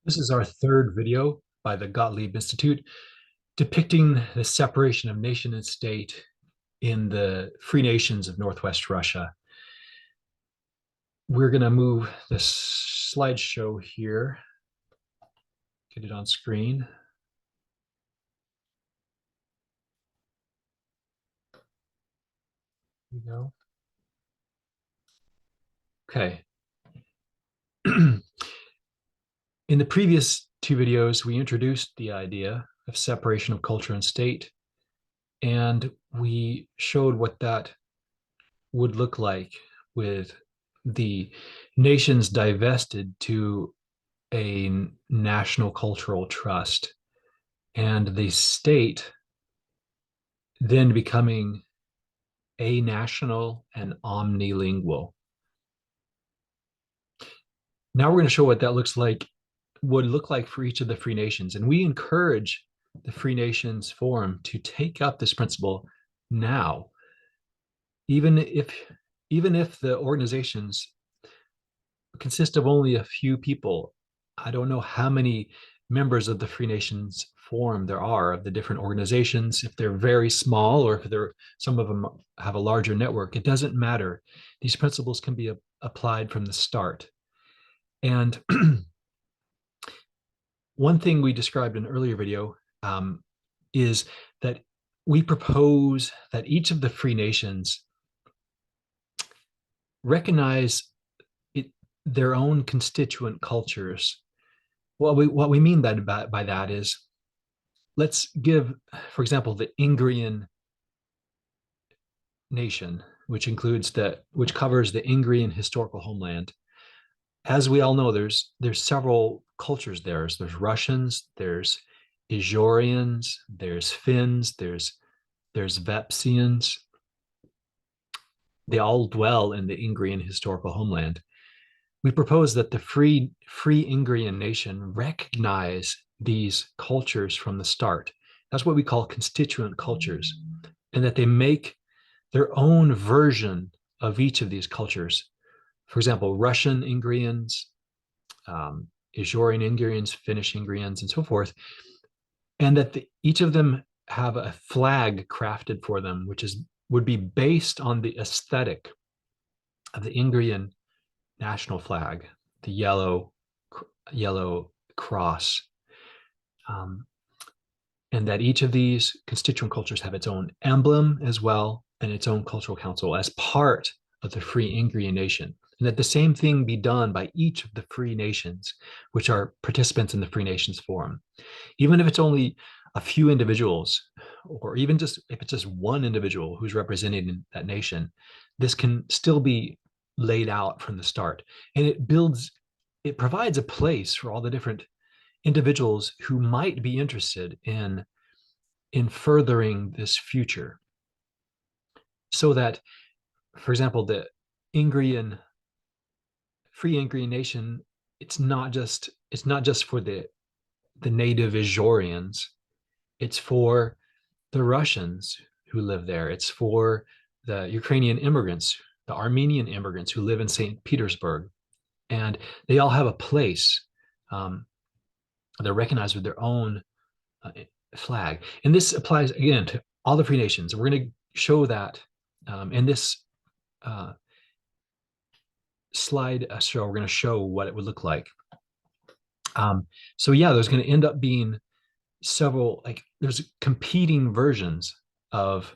This is our third video by the Gottlieb Institute depicting the separation of nation and state in the free nations of Northwest Russia. We're going to move this slideshow here, get it on screen. Here we go. Okay. In the previous two videos, we introduced the idea of separation of culture and state, and we showed what that would look like with the nations divested to a national cultural trust and the state then becoming anational and omnilingual. Now we're going to show what that would look like for each of the free nations. And we encourage the Free Nations Forum to take up this principle now, even if the organizations consist of only a few people. I don't know how many members of the Free Nations Forum there are of the different organizations, if they're very small or if some of them have a larger network. It doesn't matter. These principles can be applied from the start. And one thing we described in an earlier video is that we propose that each of the free nations recognize their own constituent cultures. What we mean by that is, let's give, for example, the Ingrian nation, which covers the Ingrian historical homeland. As we all know, there's several cultures there. There's Russians, there's Ijorians, there's Finns, there's Vepsians. They all dwell in the Ingrian historical homeland. We propose that the free Ingrian nation recognize these cultures from the start. That's what we call constituent cultures, and that they make their own version of each of these cultures. For example, Russian Ingrians, Ijorian Ingrians, Finnish Ingrians, and so forth, and that each of them have a flag crafted for them, which would be based on the aesthetic of the Ingrian national flag, the yellow cross, and that each of these constituent cultures have its own emblem as well, and its own cultural council as part of the free Ingrian nation, and that the same thing be done by each of the free nations, which are participants in the Free Nations Forum. Even if it's only a few individuals, or even just if it's just one individual who's represented in that nation, this can still be laid out from the start. And it provides a place for all the different individuals who might be interested in furthering this future. So that, for example, the free Ingrian nation, it's not just for the native Ijorians, it's for the Russians who live there, it's for the Ukrainian immigrants, the Armenian immigrants who live in St. Petersburg, and they all have a place. They're recognized with their own flag. And this applies, again, to all the free nations. We're going to show that in this slide show. We're going to show what it would look like. So yeah, there's going to end up being several, there's competing versions of,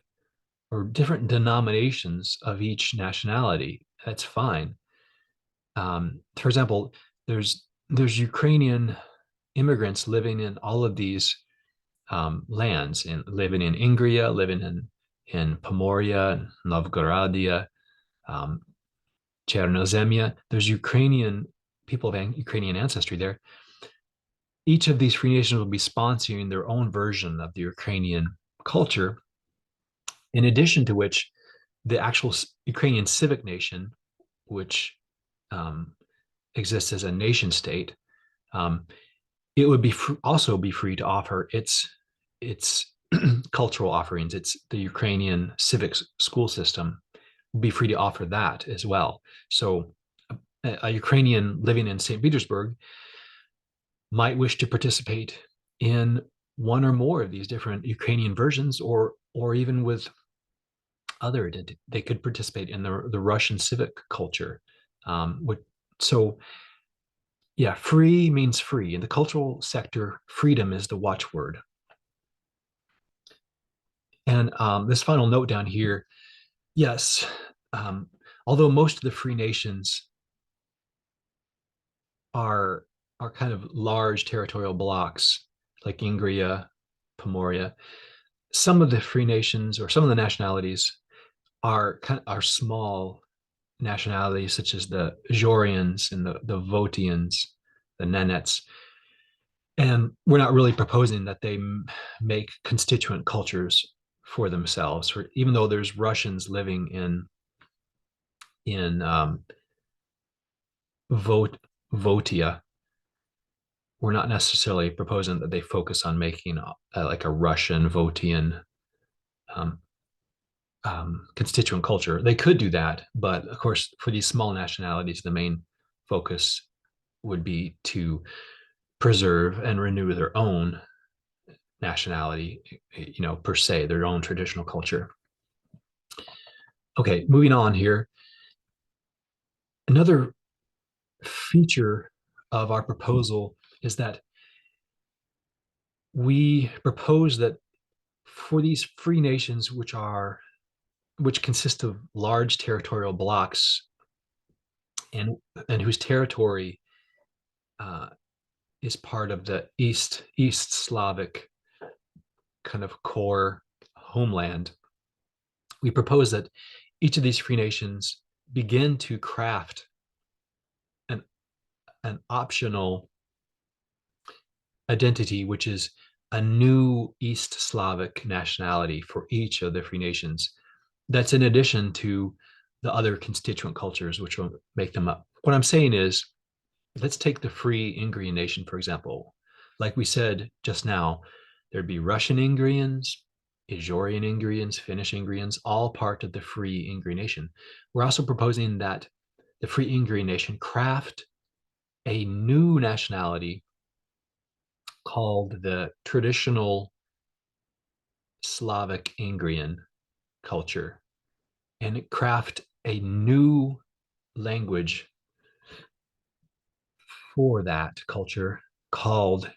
or different denominations of each nationality. That's fine. For example, there's Ukrainian immigrants living in all of these lands, and living in Ingria, living in Pomoria, Novgorodia, Chernozemia. There's Ukrainian people of Ukrainian ancestry there. Each of these free nations will be sponsoring their own version of the Ukrainian culture, in addition to which the actual Ukrainian civic nation, which exists as a nation state, it would also be free to offer its cultural offerings. It's the Ukrainian civic school system will be free to offer that as well. So a Ukrainian living in St. Petersburg might wish to participate in one or more of these different Ukrainian versions, or even with other identity. They could participate in the Russian civic culture. So yeah, free means free. In the cultural sector, freedom is the watchword. And this final note down here, yes, although most of the free nations are kind of large territorial blocks like Ingria, Pomoria, some of the free nations or some of the nationalities are small nationalities, such as the Jorians and the Votians, the Nenets. And we're not really proposing that they make constituent cultures for themselves, even though there's Russians living in Votia. We're not necessarily proposing that they focus on making like a Russian Votian um, constituent culture. They could do that, but of course, for these small nationalities, the main focus would be to preserve and renew their own nationality, per se, their own traditional culture. Okay, moving on here. Another feature of our proposal is that we propose that for these free nations, which consist of large territorial blocks and whose territory is part of the East Slavic kind of core homeland, we propose that each of these free nations begin to craft an optional identity, which is a new East Slavic nationality for each of the free nations. That's in addition to the other constituent cultures which will make them up. What I'm saying is, let's take the free Ingrian nation, for example. Like we said just now, there'd be Russian Ingrians, Ijorian Ingrians, Finnish Ingrians, all part of the free Ingrian nation. We're also proposing that the free Ingrian nation craft a new nationality called the traditional Slavic Ingrian culture, and craft a new language for that culture called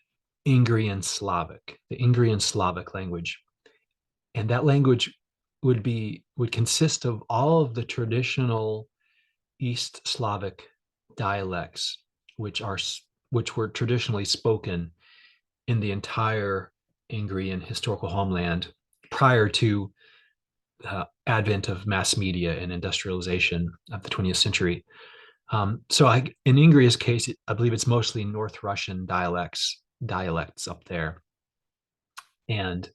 Ingrian Slavic, the Ingrian Slavic language. And that language would consist of all of the traditional East Slavic dialects, which were traditionally spoken in the entire Ingrian historical homeland prior to the advent of mass media and industrialization of the 20th century. So in Ingria's case, I believe it's mostly North Russian dialects up there. And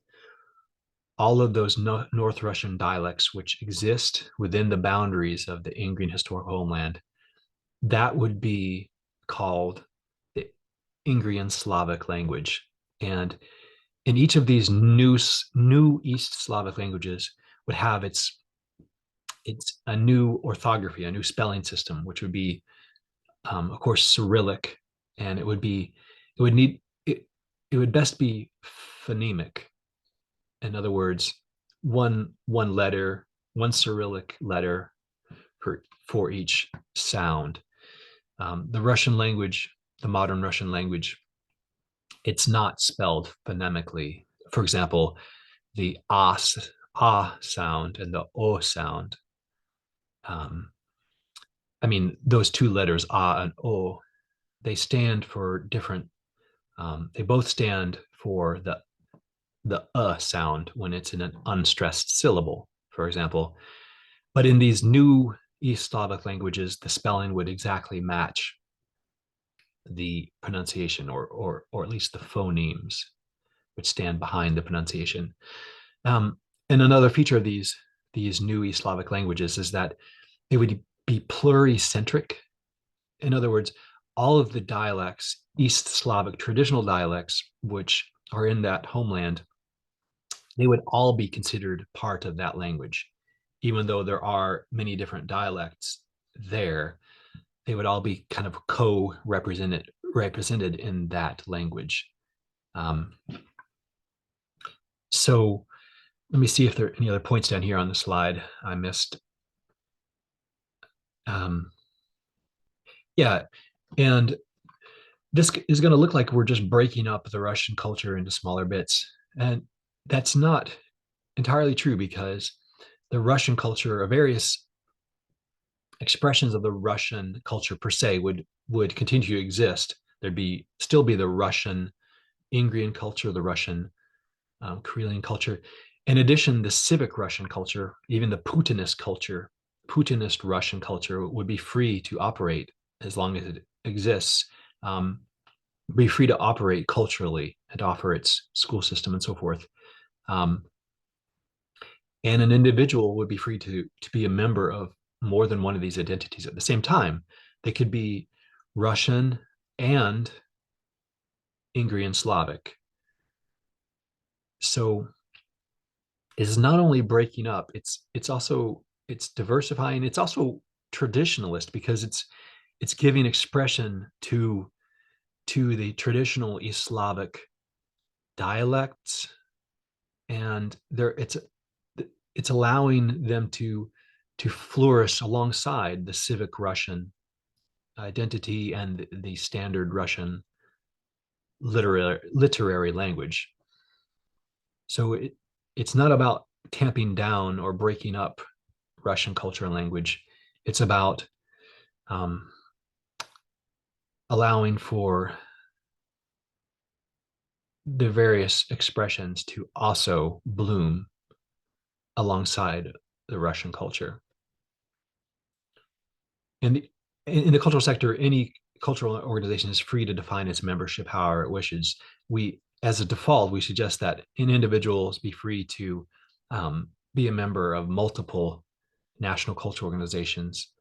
all of those North Russian dialects which exist within the boundaries of the Ingrian historical homeland, that would be called the Ingrian Slavic language. And in each of these new East Slavic languages would have its a new orthography, a new spelling system, which would be, of course, Cyrillic, and it would best be phonemic. In other words, one letter, one Cyrillic letter for each sound. The Russian language, the modern Russian language, it's not spelled phonemically. For example, the ah sound and the o sound. I mean, those two letters, ah and o, they stand for different. They both stand for the sound when it's in an unstressed syllable, for example. But in these new East Slavic languages, the spelling would exactly match the pronunciation, or at least the phonemes which stand behind the pronunciation. And another feature of these new East Slavic languages is that they would be pluricentric. In other words, all of the dialects, East Slavic traditional dialects, which are in that homeland, they would all be considered part of that language. Even though there are many different dialects there, they would all be kind of co-represented represented in that language. Um, so let me see if there are any other points down here on the slide I missed. Um, yeah, and this is going to look like we're just breaking up the Russian culture into smaller bits. And that's not entirely true, because the Russian culture, or various expressions of the Russian culture per se, would continue to exist. There'd be still be the Russian Ingrian culture, the Russian Karelian culture. In addition, the civic Russian culture, even the Putinist culture, Putinist Russian culture, would be free to operate as long as it exists, be free to operate culturally and offer its school system and so forth. Um, and an individual would be free to be a member of more than one of these identities at the same time. They could be Russian and Ingrian Slavic. So it's not only breaking up, it's diversifying. It's also traditionalist, because it's giving expression to the traditional East Slavic dialects, and it's allowing them to flourish alongside the civic Russian identity and the standard Russian literary language. So it's not about tamping down or breaking up Russian culture and language. It's about um, allowing for the various expressions to also bloom alongside the Russian culture. And in the cultural sector, any cultural organization is free to define its membership however it wishes. We, as a default, we suggest that individuals be free to be a member of multiple national cultural organizations.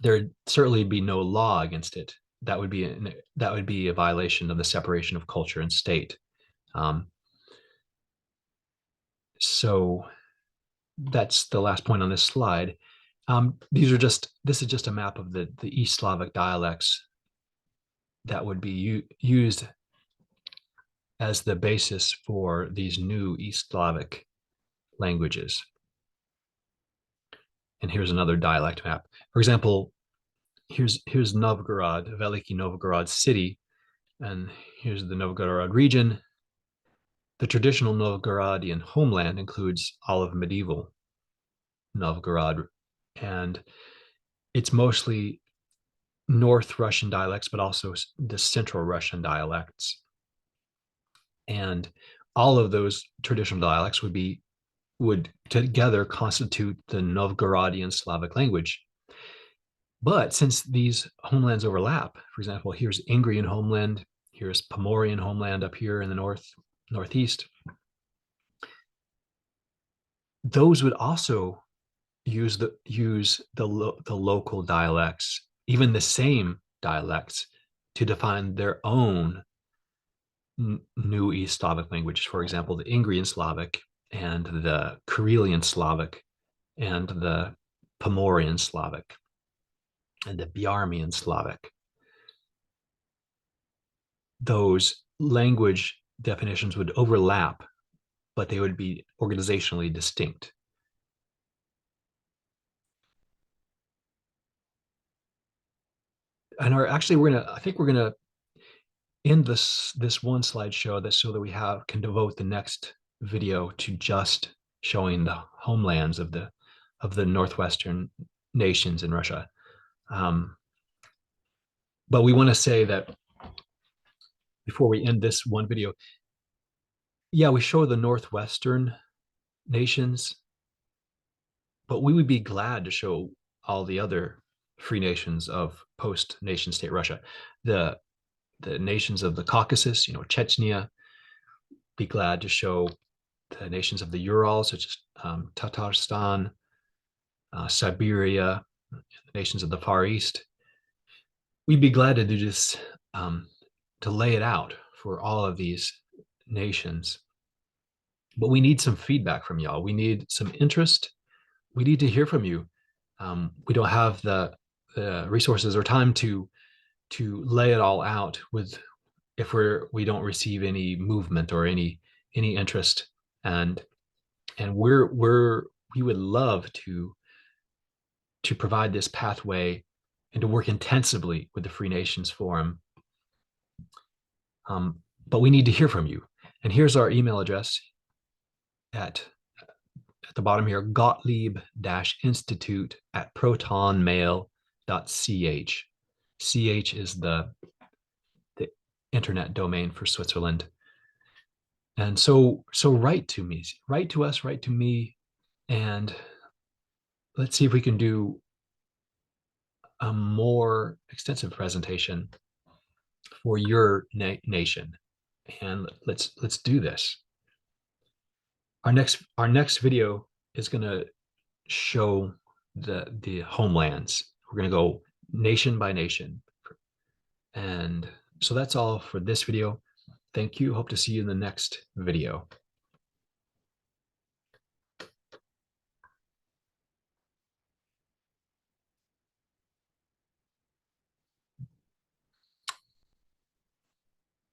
There'd certainly be no law against it. That would be a violation of the separation of culture and state. Um, so that's the last point on this slide. This is just a map of the East Slavic dialects that would be used as the basis for these new East Slavic languages. And here's another dialect map. For example, here's Novgorod, Veliki Novgorod city, and here's the Novgorod region. The traditional Novgorodian homeland includes all of medieval Novgorod, and it's mostly North Russian dialects, but also the Central Russian dialects. And all of those traditional dialects would together constitute the Novgorodian Slavic language. But since these homelands overlap, for example, here's Ingrian homeland, here's Pomorian homeland up here in the northeast, those would also use the local dialects, even the same dialects, to define their own new East Slavic languages. For example, the Ingrian Slavic and the Karelian Slavic and the Pomorian Slavic and the Byarmian Slavic. Those language definitions would overlap, but they would be organizationally distinct. And I think we're gonna end this one slideshow so that we can devote the next video to just showing the homelands of the northwestern nations in Russia. But we want to say that before we end this one video, yeah, we show the northwestern nations, but we would be glad to show all the other free nations of post nation state Russia, the nations of the Caucasus, Chechnya. Be glad to show the nations of the Urals, such as Tatarstan, Siberia, the nations of the Far East. We'd be glad to do this, to lay it out for all of these nations. But we need some feedback from y'all. We need some interest. We need to hear from you. We don't have the resources or time to to lay it all out with if we don't receive any movement or any interest, and we would love to provide this pathway and to work intensively with the Free Nations Forum. But we need to hear from you. And here's our email address at the bottom here, gottlieb-institute@protonmail.ch. CH is the internet domain for Switzerland. And so write to me, write to us, write to me, and let's see if we can do a more extensive presentation for your nation. And let's do this. Our next video is going to show the homelands. We're going to go nation by nation. And so that's all for this video. Thank you. Hope to see you in the next video.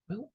Well,